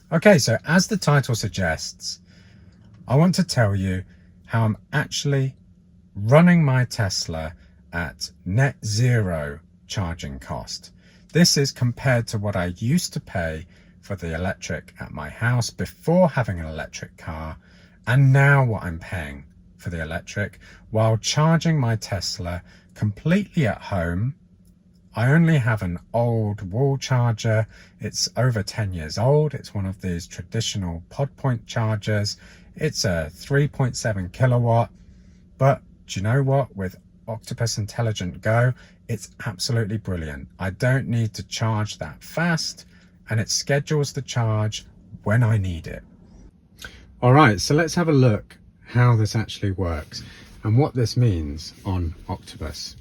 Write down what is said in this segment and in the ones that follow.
Okay, so as the title suggests, I want to tell you how I'm actually running my Tesla at net zero charging cost. This is compared to what I used to pay for the electric at my house before having an electric car, and now what I'm paying for the electric while charging my Tesla completely at home. I only have an old wall charger. It's over 10 years old. It's one of these traditional pod point chargers. It's a 3.7 kilowatt, but do you know what? With Octopus Intelligent Go, it's absolutely brilliant. I don't need to charge that fast, and it schedules the charge when I need it. All right, so let's have a look how this actually works and what this means on Octopus.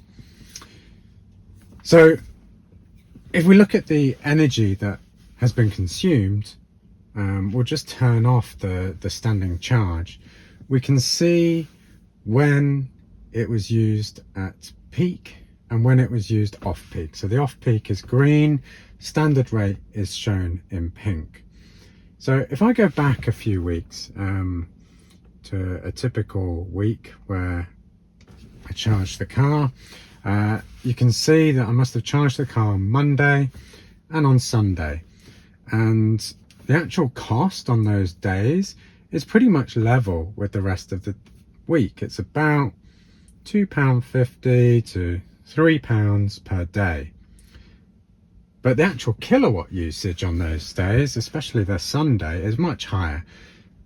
So if we look at the energy that has been consumed, we'll just turn off the standing charge. We can see when it was used at peak and when it was used off peak. So the off peak is green, standard rate is shown in pink. So if I go back a few weeks to a typical week where I charged the car, you can see that I must have charged the car on Monday and on Sunday, and the actual cost on those days is pretty much level with the rest of the week. It's about £2.50 to £3 per day. But the actual kilowatt usage on those days, especially the Sunday, is much higher.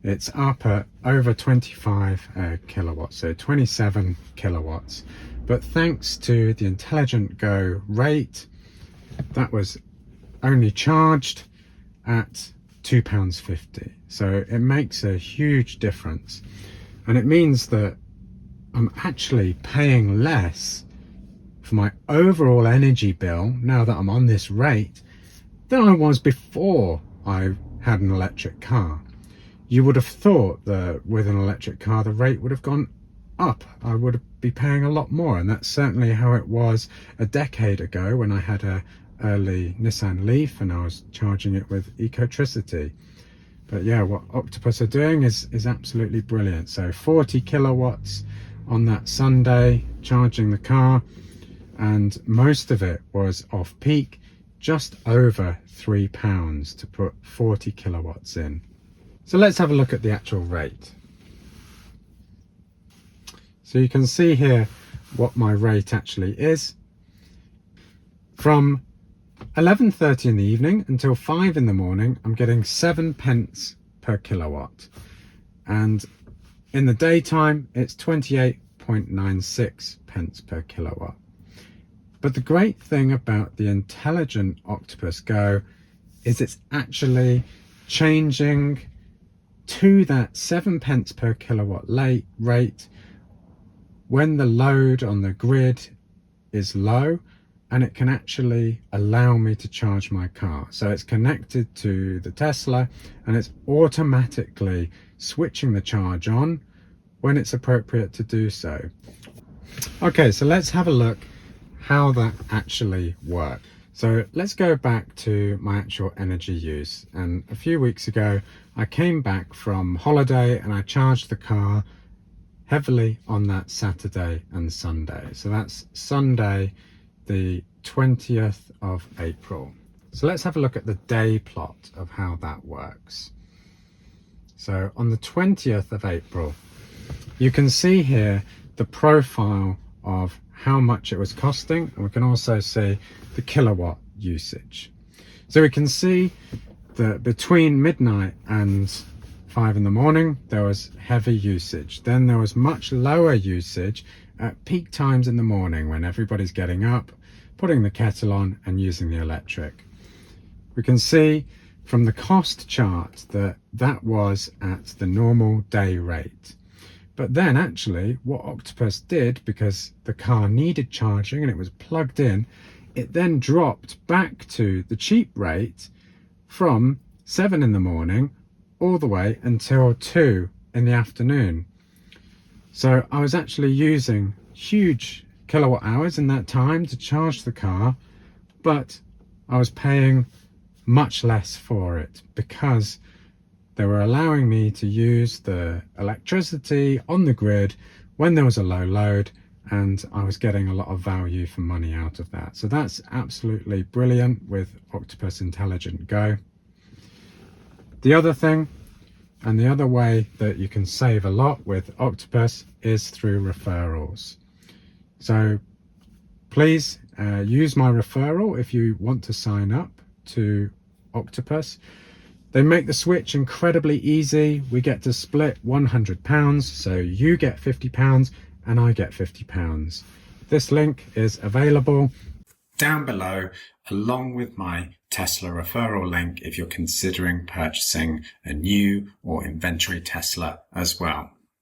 It's up at over 25 kilowatts, so 27 kilowatts. But thanks to the Intelligent Go rate, that was only charged at £2.50. So it makes a huge difference. And it means that I'm actually paying less for my overall energy bill now that I'm on this rate than I was before I had an electric car. You would have thought that with an electric car the rate would have gone up. I would be paying a lot more, and that's certainly how it was a decade ago when I had a early Nissan Leaf and I was charging it with ecotricity. But yeah, what Octopus are doing is absolutely brilliant. So 40 kilowatts on that Sunday charging the car, and most of it was off peak, just over £3 to put 40 kilowatts in. So let's have a look at the actual rate. So you can see here what my rate actually is. From 11:30 in the evening until 5 in the morning, I'm getting 7 pence per kilowatt. And in the daytime, it's 28.96 pence per kilowatt. But the great thing about the Intelligent Octopus Go is it's actually changing to that 7 pence per kilowatt rate when the load on the grid is low, and it can actually allow me to charge my car. So it's connected to the Tesla and it's automatically switching the charge on when it's appropriate to do so. Okay, so let's have a look how that actually works. So let's go back to my actual energy use. And a few weeks ago, I came back from holiday and I charged the car heavily on that Saturday and Sunday. So that's Sunday, the 20th of April. So let's have a look at the day plot of how that works. So on the 20th of April, you can see here the profile of how much it was costing, and we can also see the kilowatt usage. So we can see that between midnight and 5 in the morning there was heavy usage. Then there was much lower usage at peak times in the morning when everybody's getting up, putting the kettle on and using the electric. We can see from the cost chart that that was at the normal day rate. But then actually what Octopus did, because the car needed charging and it was plugged in, it then dropped back to the cheap rate from 7 in the morning all the way until 2 in the afternoon. So I was actually using huge kilowatt hours in that time to charge the car, but I was paying much less for it, because they were allowing me to use the electricity on the grid when there was a low load, and I was getting a lot of value for money out of that. So that's absolutely brilliant with Octopus Intelligent Go. The other thing, and the other way that you can save a lot with Octopus, is through referrals. So please use my referral if you want to sign up to Octopus. They make the switch incredibly easy. We get to split £100, so you get £50 and I get £50. This link is available down below, along with my Tesla referral link if you're considering purchasing a new or inventory Tesla as well.